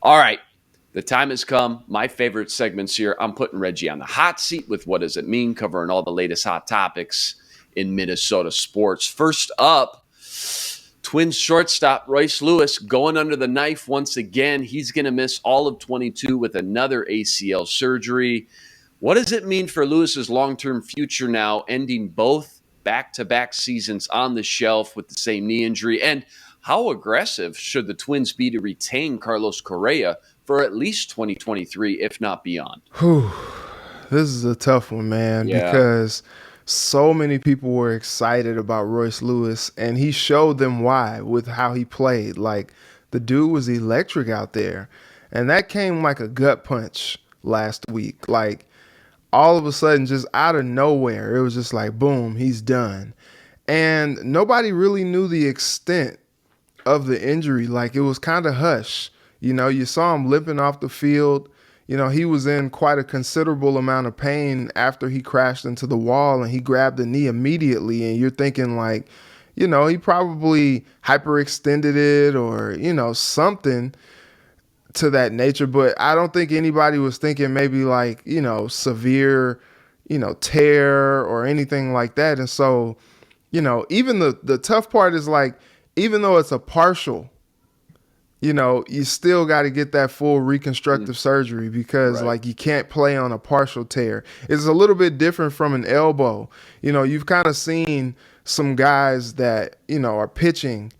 All right. The time has come. My favorite segments here. I'm putting Reggie on the hot seat with What Does It Mean, covering all the latest hot topics in Minnesota sports. First up, Twins shortstop Royce Lewis going under the knife once again. He's going to miss all of 22 with another ACL surgery. What does it mean for Lewis's long-term future now, ending both back-to-back seasons on the shelf with the same knee injury? And how aggressive should the Twins be to retain Carlos Correa for at least 2023, if not beyond? Whew. This is a tough one, man, Yeah. because so many people were excited about Royce Lewis, and he showed them why with how he played. Like, the dude was electric out there, and that came like a gut punch last week. Like, all of a sudden, just out of nowhere, it was just like, boom, he's done. And nobody really knew the extent of the injury. Like, it was kind of hush. You saw him limping off the field. He was in quite a considerable amount of pain after he crashed into the wall, and he grabbed the knee immediately. And you're thinking like, he probably hyperextended it or, something to that nature. But I don't think anybody was thinking maybe like, severe, tear or anything like that. And so, even the tough part is like, even though it's a partial, you still got to get that full reconstructive surgery because like you can't play on a partial tear. It's a little bit different from an elbow. You've kind of seen some guys that, are pitching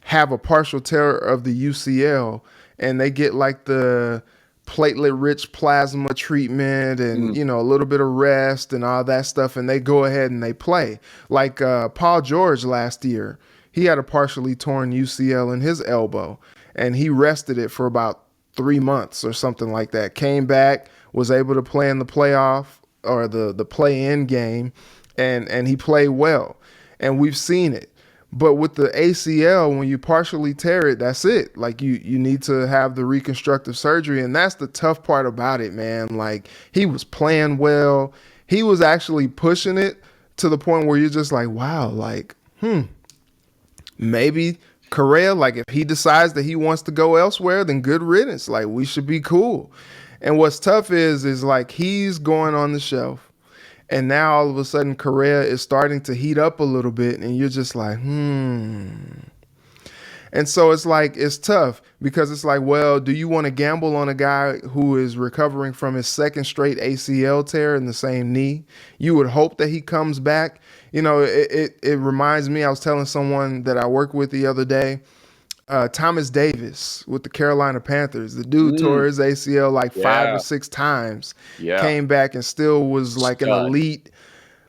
have a partial tear of the UCL and they get like the platelet rich plasma treatment and, a little bit of rest and all that stuff. And they go ahead and they play like Paul George last year. He had a partially torn UCL in his elbow, and he rested it for about 3 months or something like that. Came back, was able to play in the playoff or the play-in game, and he played well. And we've seen it. But with the ACL, when you partially tear it, that's it. Like you need to have the reconstructive surgery, and that's the tough part about it, man. Like he was playing well. He was actually pushing it to the point where you're just like, wow, like, maybe Correa, like if he decides that he wants to go elsewhere, then good riddance. Like we should be cool. And what's tough is like he's going on the shelf. And now all of a sudden Correa is starting to heat up a little bit and you're just like, And so it's like, it's tough because it's like, well, do you want to gamble on a guy who is recovering from his second straight ACL tear in the same knee? You would hope that he comes back. It reminds me, I was telling someone that I work with the other day, Thomas Davis with the Carolina Panthers. The dude tore his ACL like 5 or 6 times, came back and still was like an elite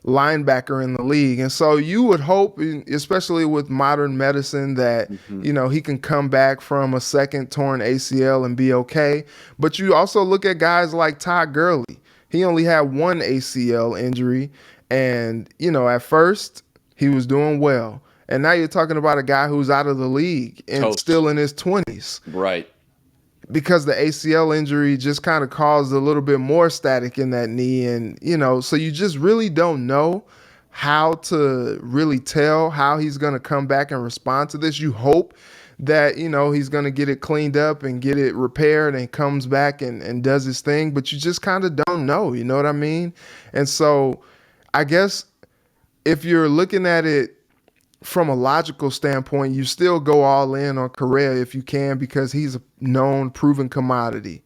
linebacker in the league. And so you would hope, especially with modern medicine, that, he can come back from a second torn ACL and be okay. But you also look at guys like Todd Gurley. He only had one ACL injury. And, at first he was doing well. And now you're talking about a guy who's out of the league and still in his 20s. Right. Because the ACL injury just kind of caused a little bit more static in that knee. And, so you just really don't know how to really tell how he's going to come back and respond to this. You hope that, he's going to get it cleaned up and get it repaired and comes back and does his thing. But you just kind of don't know. You know what I mean? And so I guess if you're looking at it from a logical standpoint, you still go all in on Correa if you can because he's a known, proven commodity.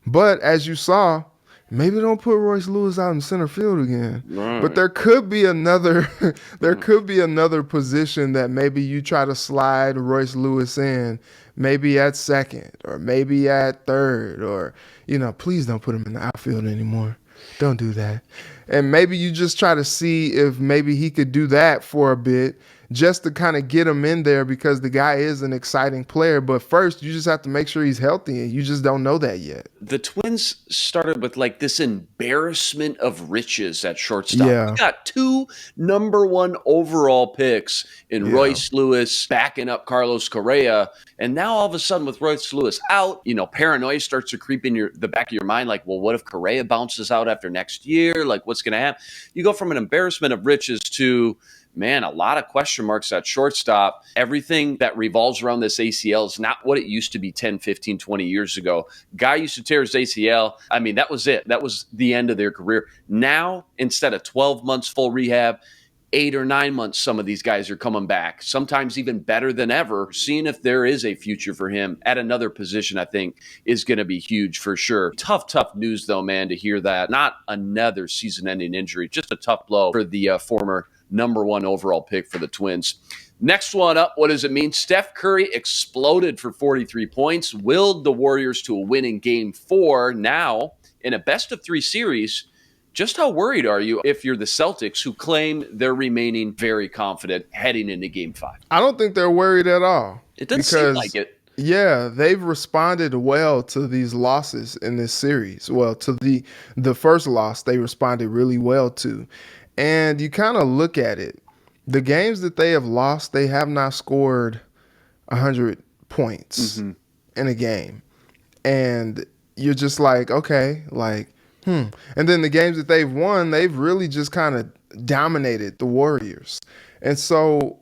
But as you saw, maybe don't put Royce Lewis out in center field again. Right. But there could be another position that maybe you try to slide Royce Lewis in, maybe at second or maybe at third, or please don't put him in the outfield anymore. Don't do that. And maybe you just try to see if maybe he could do that for a bit just to kind of get him in there because the guy is an exciting player. But first, you just have to make sure he's healthy, and you just don't know that yet. The Twins started with like this embarrassment of riches at shortstop. Yeah. We got 2 number 1 overall picks in Royce Lewis backing up Carlos Correa. And now all of a sudden with Royce Lewis out, paranoia starts to creep in the back of your mind. Like, well, what if Correa bounces out after next year? Like, what's going to happen? You go from an embarrassment of riches to man, a lot of question marks at shortstop. Everything that revolves around this ACL is not what it used to be 10, 15, 20 years ago. Guy used to tear his ACL. I mean, that was it. That was the end of their career. Now, instead of 12 months full rehab, 8 or 9 months, some of these guys are coming back, sometimes even better than ever. Seeing if there is a future for him at another position, I think, is going to be huge for sure. Tough news, though, man, to hear that. Not another season-ending injury, just a tough blow for the former number 1 overall pick for the Twins. Next one up, what does it mean? Steph Curry exploded for 43 points, willed the Warriors to a win in Game 4. Now, in a best-of-3 series, just how worried are you if you're the Celtics, who claim they're remaining very confident heading into Game 5? I don't think they're worried at all. It doesn't seem like it. Yeah, they've responded well to these losses in this series. Well, to the first loss, they responded really well to. And you kind of look at it. The games that they have lost, they have not scored 100 points in a game. And you're just like, okay, like, And then the games that they've won, they've really just kind of dominated the Warriors. And so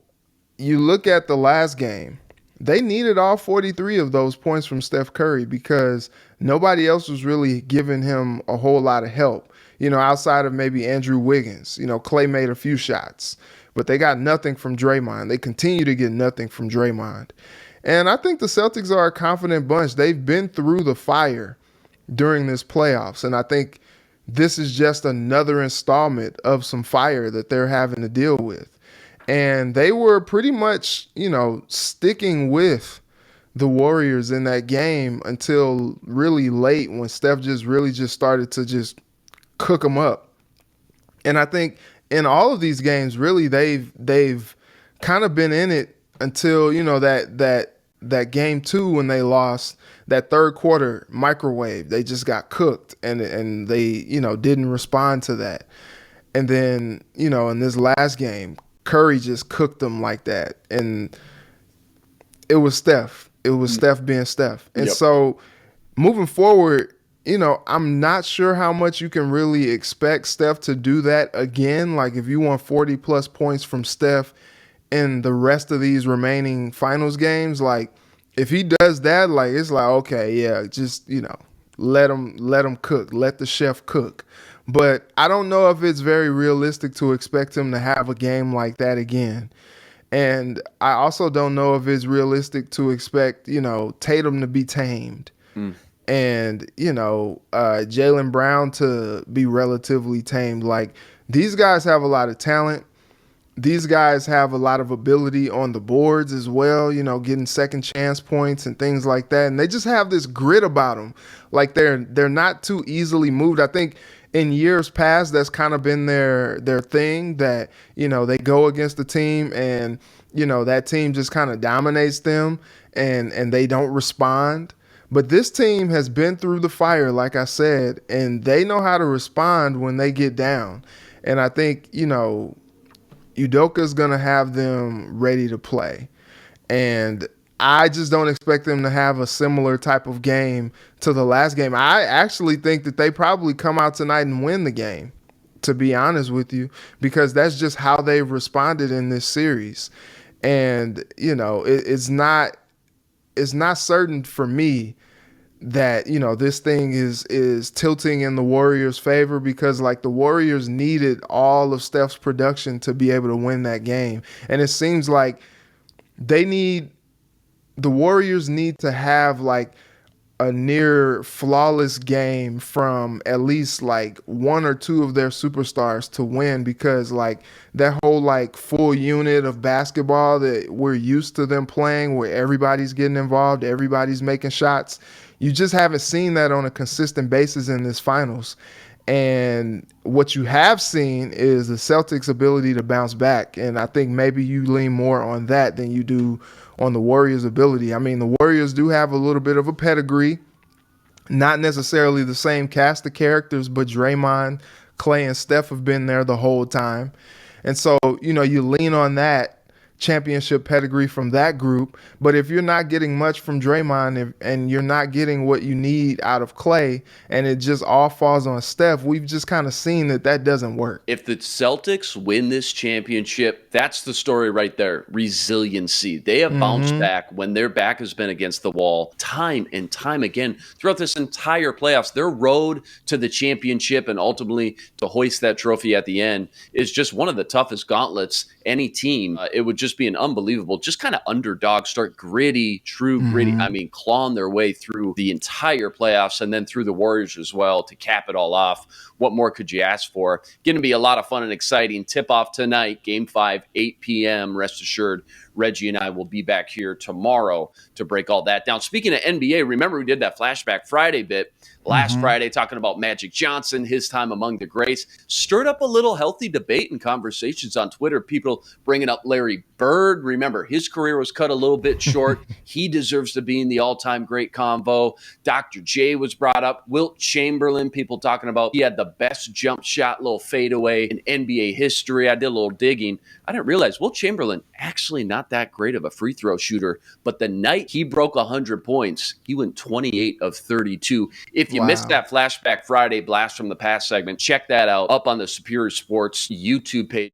you look at the last game, they needed all 43 of those points from Steph Curry because nobody else was really giving him a whole lot of help, outside of maybe Andrew Wiggins. Klay made a few shots, but they got nothing from Draymond. They continue to get nothing from Draymond. And I think the Celtics are a confident bunch. They've been through the fire during this playoffs. And I think this is just another installment of some fire that they're having to deal with. And they were pretty much, sticking with the Warriors in that game until really late when Steph just started to just cook them up. And I think in all of these games, really, they've kind of been in it until, that Game 2 when they lost, that third quarter microwave. They just got cooked and they, didn't respond to that. And then, in this last game, Curry just cooked them like that. And it was Steph. It was Steph being Steph. And so moving forward, I'm not sure how much you can really expect Steph to do that again. Like if you want 40 plus points from Steph in the rest of these remaining finals games, like if he does that, like it's like, okay, yeah, just, let him cook, let the chef cook. But I don't know if it's very realistic to expect him to have a game like that again. And I also don't know if it's realistic to expect, Tatum to be tamed and, Jaylen Brown to be relatively tamed. Like these guys have a lot of talent. These guys have a lot of ability on the boards as well, getting second chance points and things like that. And they just have this grit about them. Like they're not too easily moved. I think in years past, that's kind of been their thing that, they go against the team and, that team just kind of dominates them and they don't respond. But this team has been through the fire, like I said, and they know how to respond when they get down. And I think, Udoka's going to have them ready to play. And I just don't expect them to have a similar type of game to the last game. I actually think that they probably come out tonight and win the game, to be honest with you, because that's just how they've responded in this series. And, it's not certain for me that, this thing is tilting in the Warriors' favor because, like, the Warriors needed all of Steph's production to be able to win that game. And it seems like the Warriors need to have, like, a near flawless game from at least, like, one or two of their superstars to win because, like, that whole, like, full unit of basketball that we're used to them playing where everybody's getting involved, everybody's making shots, you just haven't seen that on a consistent basis in this finals. And what you have seen is the Celtics' ability to bounce back. And I think maybe you lean more on that than you do on the Warriors' ability. I mean, the Warriors do have a little bit of a pedigree, not necessarily the same cast of characters, but Draymond, Klay, and Steph have been there the whole time. And so, you lean on that championship pedigree from that group. But if you're not getting much from Draymond and you're not getting what you need out of Clay, and it just all falls on Steph, we've just kind of seen that doesn't work. If the Celtics win this championship, that's the story right there. Resiliency. They have bounced back when their back has been against the wall time and time again throughout this entire playoffs. Their road to the championship and ultimately to hoist that trophy at the end is just one of the toughest gauntlets any team. It would just be an unbelievable, just kind of underdog start, gritty, true gritty. I mean, clawing their way through the entire playoffs and then through the Warriors as well to cap it all off. What more could you ask for? Going to be a lot of fun and exciting. Tip-off tonight, Game 5, 8 p.m. Rest assured, Reggie and I will be back here tomorrow to break all that down. Speaking of NBA, remember we did that Flashback Friday bit last Friday talking about Magic Johnson, his time among the greats. Stirred up a little healthy debate and conversations on Twitter. People bringing up Larry Bird. Remember, his career was cut a little bit short. He deserves to be in the all-time great convo. Dr. J was brought up. Wilt Chamberlain, people talking about he had the best jump shot, little fadeaway in NBA history. I did a little digging. I didn't realize Wilt Chamberlain actually not that great of a free throw shooter, but the night he broke 100 points, he went 28 of 32. If you missed that Flashback Friday blast from the past segment, check that out up on the Superior Sports YouTube page.